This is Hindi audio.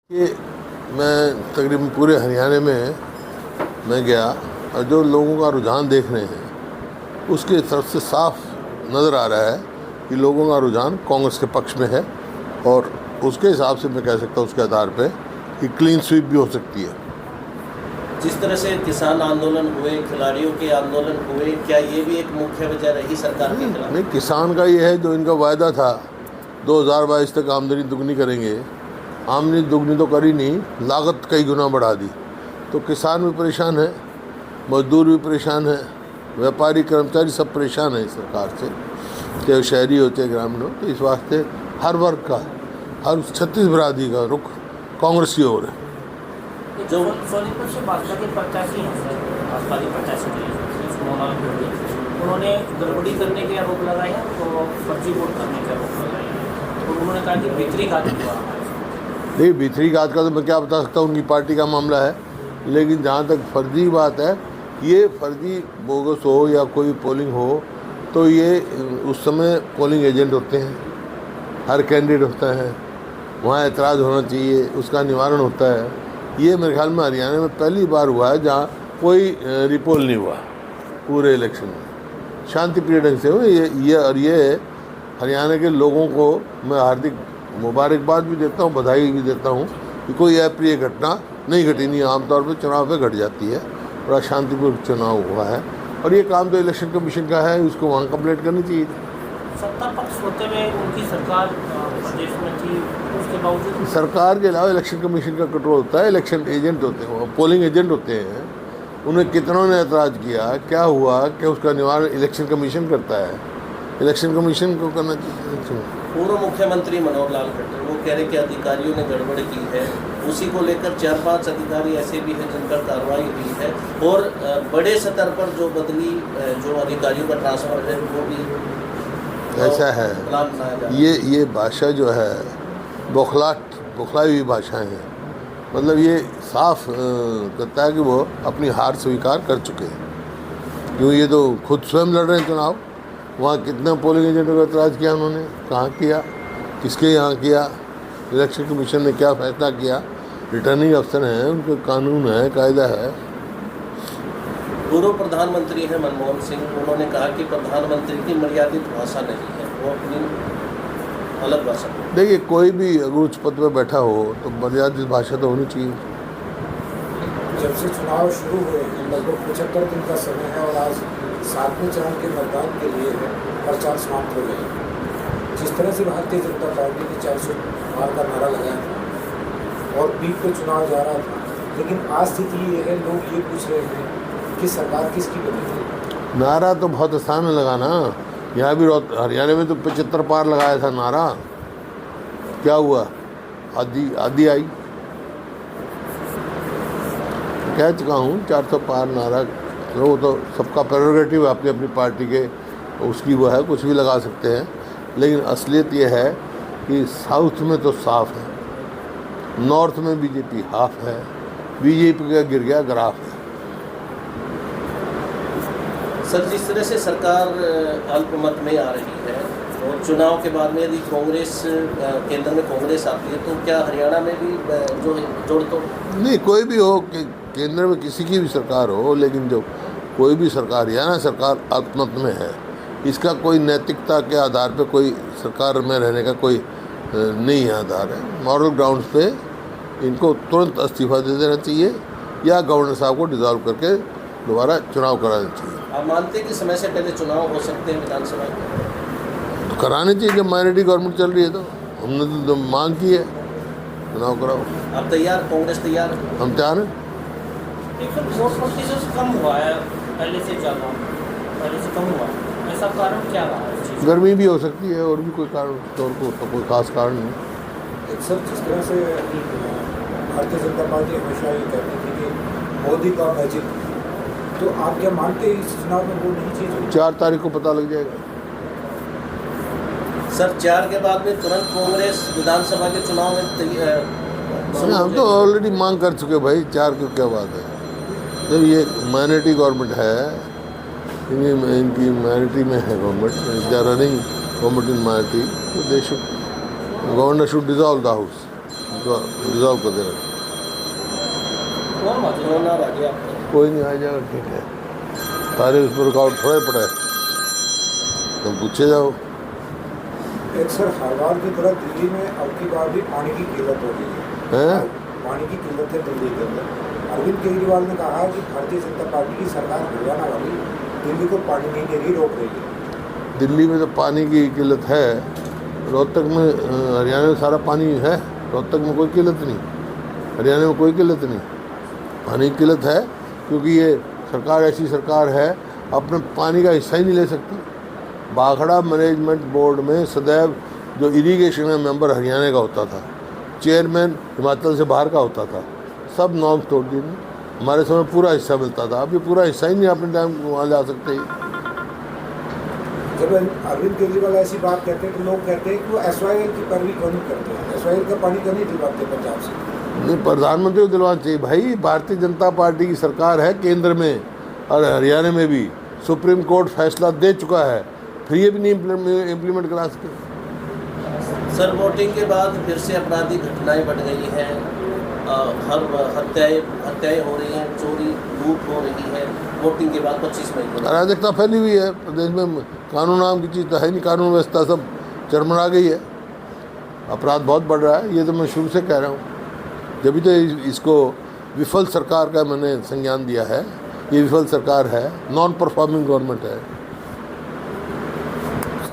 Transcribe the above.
ये मैं तकरीबन पूरे हरियाणा में मैं गया और जो लोगों का रुझान देख रहे हैं उसके तरफ से साफ नज़र आ रहा है कि लोगों का रुझान कांग्रेस के पक्ष में है और उसके हिसाब से मैं कह सकता हूँ उसके आधार पे कि क्लीन स्वीप भी हो सकती है। जिस तरह से किसान आंदोलन हुए, खिलाड़ियों के आंदोलन हुए, क्या ये भी एक मुख्य वजह रही सरकार के खिलाफ? नहीं, किसान का ये है जो इनका वायदा था 2022 तक आमदनी दुगनी करेंगे। आमदनी दुगनी तो करी नहीं, लागत कई गुना बढ़ा दी। तो किसान भी परेशान है, मजदूर भी परेशान है, व्यापारी कर्मचारी सब परेशान है इस सरकार से, चाहे शहरी हो चाहे ग्रामीण हो। तो इस वास्ते हर वर्ग का, हर 36 बरादरी का रुख कांग्रेस की ओर है। जो सोनीपत से भाजपा के प्रत्याशी हैं सर, भाजपा के प्रत्याशी उन्होंने गड़बड़ी करने के आरोप लगाए हैं, तो फर्जी वोट करने के आरोप लगाए हैं, और उन्होंने कहा कि भीतरी घात हुआ। नहीं, भीतरी घात का तो मैं क्या बता सकता हूँ, उनकी पार्टी का मामला है। लेकिन जहाँ तक फर्जी बात है, ये फर्जी बोगस हो या कोई पोलिंग हो तो ये उस समय पोलिंग एजेंट होते हैं, हर कैंडिडेट होता है, वहाँ एतराज़ होना चाहिए, उसका निवारण होता है। ये मेरे ख्याल में हरियाणा में पहली बार हुआ है जहाँ कोई रिपोल नहीं हुआ पूरे इलेक्शन में, शांति प्रिय ढंग से हुए। ये हरियाणा के लोगों को मैं हार्दिक मुबारकबाद भी देता हूँ, बधाई भी देता हूँ कि कोई अप्रिय घटना नहीं घटी। नहीं, आमतौर पर चुनाव पे घट जाती है। बड़ा शांतिपूर्ण चुनाव हुआ है और ये काम तो इलेक्शन कमीशन का है, उसको वहाँ कंप्लीट करनी चाहिए। सत्ता पक्ष होते हुए उनकी सरकार प्रदेश में थी, उसके बावजूद सरकार के अलावा इलेक्शन कमीशन का कंट्रोल होता है। इलेक्शन एजेंट होते हैं, वो पोलिंग एजेंट होते हैं। उन्हें कितनों ने ऐतराज़ किया, क्या हुआ कि उसका निवारण इलेक्शन कमीशन करता है, इलेक्शन कमीशन को करना चाहिए। पूर्व मुख्यमंत्री मनोहर लाल खट्टर वो कह रहे कि अधिकारियों ने गड़बड़ की है, उसी को लेकर 4-5 अधिकारी ऐसे भी हैं जिन पर कार्रवाई हुई है, और बड़े स्तर पर जो बदली जो अधिकारियों का ट्रांसफर है वो भी ऐसा है। ये भाषा जो है बौखलाई हुई भाषाएं हैं। मतलब ये साफ कहता है कि वो अपनी हार स्वीकार कर चुके हैं, क्यों ये तो खुद स्वयं लड़ रहे हैं चुनाव। वहाँ कितने पोलिंग एजेंटों का एतराज़ किया उन्होंने, कहाँ किया, किसके यहाँ किया, इलेक्शन कमीशन ने क्या फैसला किया। रिटर्निंग अफसर हैं, उनके कानून है, कायदा है। पूर्व प्रधानमंत्री हैं मनमोहन सिंह, उन्होंने कहा कि प्रधानमंत्री की मर्यादित भाषा नहीं है, वो अपनी अलग भाषा। देखिए, कोई भी अगर उच्च पद पर बैठा हो तो मर्यादित भाषा तो होनी चाहिए। जब से चुनाव शुरू हुए हैं लगभग 75 दिन का समय है और आज 7वें चरण के मतदान के लिए है, प्रचार समाप्त हो गए। जिस तरह से भारतीय जनता पार्टी ने 400 पार का नारा लगाया था और पीठ पे चुनाव जा रहा था, लेकिन आज स्थिति ये है, लोग ये पूछ रहे हैं कि सरकार किसकी बनेगी। नारा तो बहुत आसान है लगाना। यहाँ भी हरियाणा में तो 75 पार लगाया था नारा, क्या हुआ, आधी आई। कह चुका हूँ 400 पार नारा, वो तो सबका प्रेरोगेटिव है, अपनी अपनी पार्टी के उसकी वो है, कुछ भी लगा सकते हैं। लेकिन असलियत ये है कि साउथ में तो साफ है, नॉर्थ में बीजेपी हाफ है, बीजेपी का गिर गया ग्राफ है। सर, जिस तरह से सरकार अल्पमत में आ रही है और चुनाव के बाद में यदि कांग्रेस केंद्र में कांग्रेस आती है तो क्या हरियाणा में भी जो जोड़ तो नहीं, कोई भी हो कि केंद्र में किसी की भी सरकार हो, लेकिन जो कोई भी सरकार, हरियाणा सरकार अल्पमत में है, इसका कोई नैतिकता के आधार पे कोई सरकार में रहने का कोई नहीं आधार है। मॉरल ग्राउंड्स पे इनको तुरंत इस्तीफा दे देना चाहिए या गवर्नर साहब को डिसॉल्व करके दोबारा चुनाव कराना चाहिए। आप मानते हैं कि समय से पहले चुनाव हो सकते हैं विधानसभा के? तो कराने चाहिए, जब माइनॉरिटी गवर्नमेंट चल रही है तो हमने तो मांग की है, चुनाव कराओ। आप तैयार, कांग्रेस तैयार? हम तैयार हैं। वोट प्रतिशत कम हुआ है पहले से ज़्यादा, पहले से कम हुआ है, ऐसा कारण क्या रहा है? गर्मी भी हो सकती है और भी कोई कारण, तो कोई खास कारण नहीं। सर, जिस तरह से भारतीय जनता पार्टी हमेशा ये कहती थी कि मोदी का मैजिक, तो आप क्या मानते हैं इस चुनाव में वो नहीं चीज़? 4 तारीख को पता लग जाएगा। सर, 4 के बाद में तुरंत कांग्रेस विधानसभा के चुनाव में हम तो ऑलरेडी मांग कर चुके भाई, 4 की क्या बात है। जब ये माइनॉरिटी गवर्नमेंट है, इनकी माइनॉरिटी में है government, they are running government in minority, तो they should, governor should dissolve the house. उनको रिजॉल्व कर देना। कौन बात है? कौन आ रहा है आपको? कोई नहीं आ जाएगा, ठीक है। सारे उस पर रुकावट थोड़े पड़े, तुम पूछे जाओ। एक सर, हर बार की तरह दिल्ली में अब की बार भी पानी की किल्लत हो रही है। हैं? पानी की किल्लत है दिल्ली के अंदर। अरविंद केजरीवाल ने कहा है कि भारतीय जनता पार्टी की सरकार हरियाणा वाली दिल्ली को पानी नहीं दे रही, रोक रही है। दिल्ली में तो पानी की किल्लत है, रोहतक में हरियाणा में सारा पानी है, रोहतक में कोई किल्लत नहीं, हरियाणा में कोई किल्लत नहीं। पानी की किल्लत है क्योंकि ये सरकार ऐसी सरकार है अपने पानी का हिस्सा ही नहीं ले सकती। भाखड़ा मैनेजमेंट बोर्ड में सदैव जो इरिगेशन का मेंबर हरियाणा का होता था, चेयरमैन हिमाचल से बाहर का होता था, सब नॉर्म्स तोड़ दिए। हमारे समय पूरा हिस्सा मिलता था, अब ये पूरा हिस्सा ही नहीं अपने टाइम वहाँ ला सकते। जब अरविंद केजरीवाल ऐसी बात कहते हैं तो लोग कहते हैं कि वो SYL की पैरवी क्यों नहीं करते हैं, SYL का पानी क्यों नहीं दिलवाते पंजाब से। नहीं, प्रधानमंत्री को दिलवाना चाहिए भाई। भारतीय जनता पार्टी की सरकार है केंद्र में और हरियाणा में भी, सुप्रीम कोर्ट फैसला दे चुका है, फिर ये भी नहीं इम्प्लीमेंट करा सके। सर, वोटिंग के बाद फिर से आपराधिक घटनाएं बढ़ गई हैं, हर हत्याएं हो रही हैं, चोरी लूट हो रही है वोटिंग के बाद 25 मई को। अराजकता फैली हुई है प्रदेश में, कानून नाम की चीज़ तो है नहीं, कानून व्यवस्था सब चरमरा गई है, अपराध बहुत बढ़ रहा है। ये तो मैं शुरू से कह रहा हूँ, जब तो इसको विफल सरकार का मैंने संज्ञान दिया है। ये विफल सरकार है, नॉन परफॉर्मिंग गवर्नमेंट है।